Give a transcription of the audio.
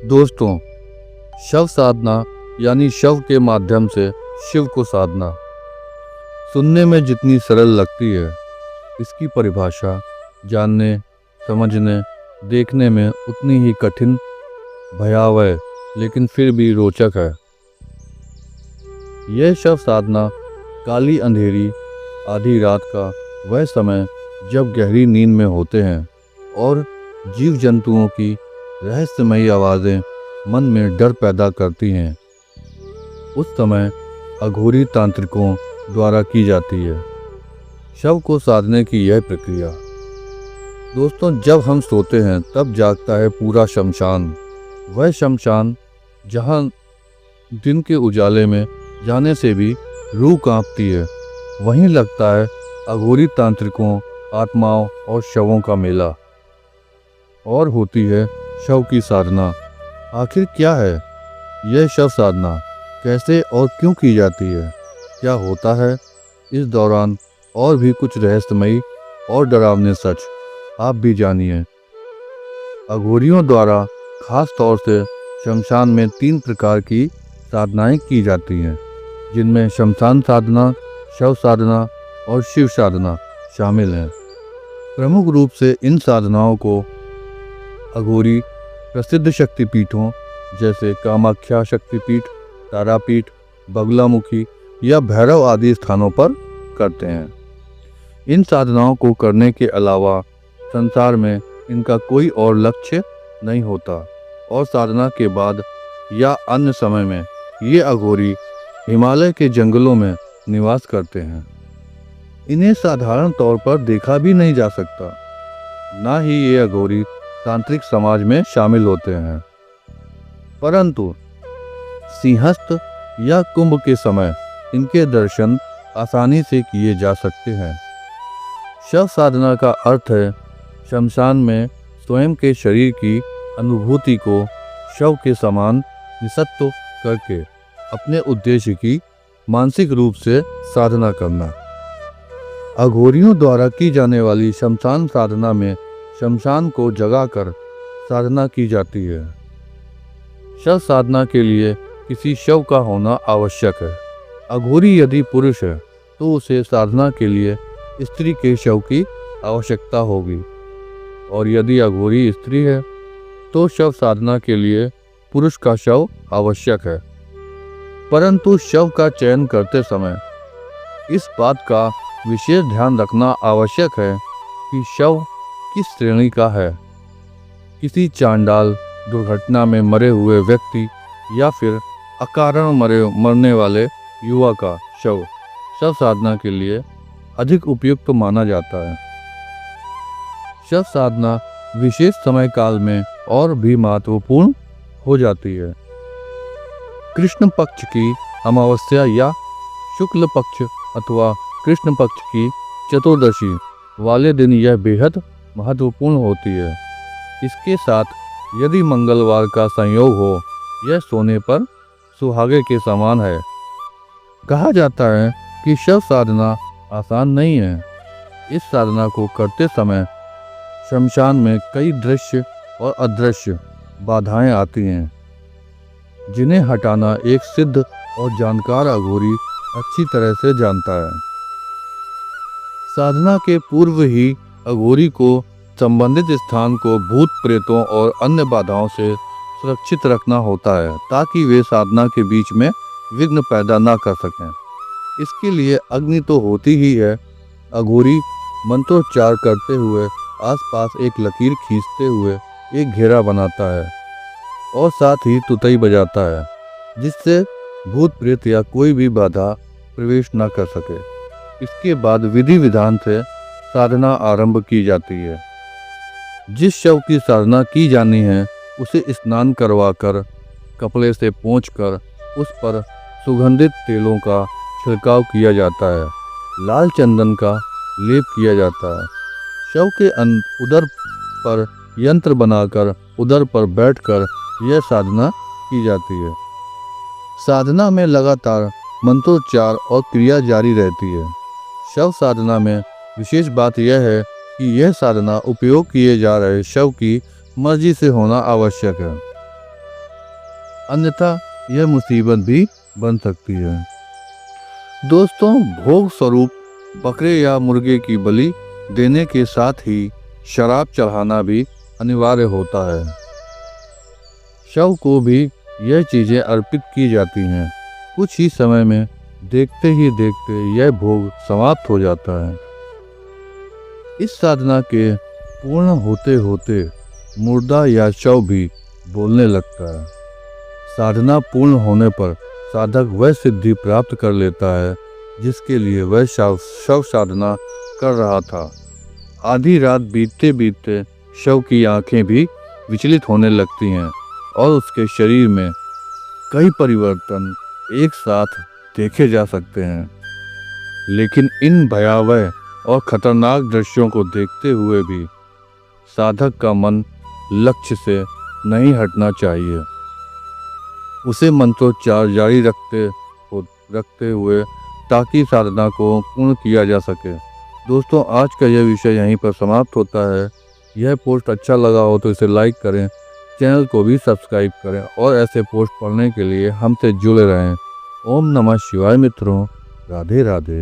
दोस्तों, शव साधना यानी शव के माध्यम से शिव को साधना सुनने में जितनी सरल लगती है, इसकी परिभाषा जानने, समझने, देखने में उतनी ही कठिन, भयावह लेकिन फिर भी रोचक है। यह शव साधना काली अंधेरी आधी रात का वह समय जब गहरी नींद में होते हैं और जीव जंतुओं की रहस्यमयी आवाज़ें मन में डर पैदा करती हैं, उस समय अघोरी तांत्रिकों द्वारा की जाती है शव को साधने की यह प्रक्रिया। दोस्तों, जब हम सोते हैं तब जागता है पूरा शमशान, वह शमशान जहां दिन के उजाले में जाने से भी रूह कांपती है। वहीं लगता है अघोरी तांत्रिकों, आत्माओं और शवों का मेला। और होती है शव की साधना। आखिर क्या है यह शव साधना, कैसे और क्यों की जाती है, क्या होता है इस दौरान, और भी कुछ रहस्यमयी और डरावने सच आप भी जानिए। अघोरियों द्वारा खास तौर से शमशान में 3 प्रकार की साधनाएं की जाती हैं, जिनमें शमशान साधना, शव साधना और शिव साधना शामिल हैं। प्रमुख रूप से इन साधनाओं को अघोरी प्रसिद्ध शक्तिपीठों जैसे कामाख्या शक्तिपीठ, तारापीठ, बगलामुखी या भैरव आदि स्थानों पर करते हैं। इन साधनाओं को करने के अलावा संसार में इनका कोई और लक्ष्य नहीं होता और साधना के बाद या अन्य समय में ये अघोरी हिमालय के जंगलों में निवास करते हैं। इन्हें साधारण तौर पर देखा भी नहीं जा सकता, ना ही ये अघोरी तांत्रिक समाज में शामिल होते हैं। परंतु सिंहस्थ या कुंभ के समय इनके दर्शन आसानी से किए जा सकते हैं। शव साधना का अर्थ है शमशान में स्वयं के शरीर की अनुभूति को शव के समान निस्तत्व करके अपने उद्देश्य की मानसिक रूप से साधना करना। अघोरियों द्वारा की जाने वाली शमशान साधना में शमशान को जगाकर साधना की जाती है। शव साधना के लिए किसी शव का होना आवश्यक है। अघोरी यदि पुरुष है तो उसे साधना के लिए स्त्री के शव की आवश्यकता होगी, और यदि अघोरी स्त्री है तो शव साधना के लिए पुरुष का शव आवश्यक है। परंतु शव का चयन करते समय इस बात का विशेष ध्यान रखना आवश्यक है कि शव किस श्रेणी का है। किसी चांडाल दुर्घटना में मरे हुए व्यक्ति या फिर अकारण मरने वाले युवा का शव साधना के लिए अधिक उपयुक्त माना जाता है। शव साधना विशेष समय काल में और भी महत्वपूर्ण हो जाती है। कृष्ण पक्ष की अमावस्या या शुक्ल पक्ष अथवा कृष्ण पक्ष की चतुर्दशी वाले दिन यह बेहद महत्वपूर्ण होती है। इसके साथ यदि मंगलवार का संयोग हो, यह सोने पर सुहागे के समान है। कहा जाता है कि शव साधना आसान नहीं है। इस साधना को करते समय शमशान में कई दृश्य और अदृश्य बाधाएं आती हैं, जिन्हें हटाना एक सिद्ध और जानकार अघोरी अच्छी तरह से जानता है। साधना के पूर्व ही अघोरी को संबंधित स्थान को भूत प्रेतों और अन्य बाधाओं से सुरक्षित रखना होता है, ताकि वे साधना के बीच में विघ्न पैदा ना कर सकें। इसके लिए अग्नि तो होती ही है। अघोरी मंत्रोच्चार करते हुए आसपास एक लकीर खींचते हुए एक घेरा बनाता है और साथ ही तुतई बजाता है, जिससे भूत प्रेत या कोई भी बाधा प्रवेश न कर सके। इसके बाद विधि विधान से साधना आरंभ की जाती है। जिस शव की साधना की जानी है उसे स्नान करवाकर कपड़े से पोंछकर उस पर सुगंधित तेलों का छिड़काव किया जाता है। लाल चंदन का लेप किया जाता है। शव के उदर पर यंत्र बनाकर उदर पर बैठकर यह साधना की जाती है। साधना में लगातार मंत्रोच्चार और क्रिया जारी रहती है। शव साधना में विशेष बात यह है कि यह साधना उपयोग किए जा रहे शव की मर्जी से होना आवश्यक है। अन्यथा यह मुसीबत भी बन सकती है। दोस्तों, भोग स्वरूप बकरे या मुर्गे की बलि देने के साथ ही शराब चढ़ाना भी अनिवार्य होता है। शव को भी यह चीजें अर्पित की जाती हैं। कुछ ही समय में देखते ही देखते यह भोग समाप्त हो जाता है। इस साधना के पूर्ण होते होते मुर्दा या शव भी बोलने लगता है। साधना पूर्ण होने पर साधक वह सिद्धि प्राप्त कर लेता है जिसके लिए वह शव साधना कर रहा था। आधी रात बीतते बीतते शव की आंखें भी विचलित होने लगती हैं और उसके शरीर में कई परिवर्तन एक साथ देखे जा सकते हैं। लेकिन इन भयावह और खतरनाक दृश्यों को देखते हुए भी साधक का मन लक्ष्य से नहीं हटना चाहिए। उसे मंत्रोच्चार जारी रखते हुए ताकि साधना को पूर्ण किया जा सके। दोस्तों, आज का यह विषय यहीं पर समाप्त होता है। यह पोस्ट अच्छा लगा हो तो इसे लाइक करें, चैनल को भी सब्सक्राइब करें और ऐसे पोस्ट पढ़ने के लिए हमसे जुड़े रहें। ओम नमः शिवाय मित्रों, राधे राधे।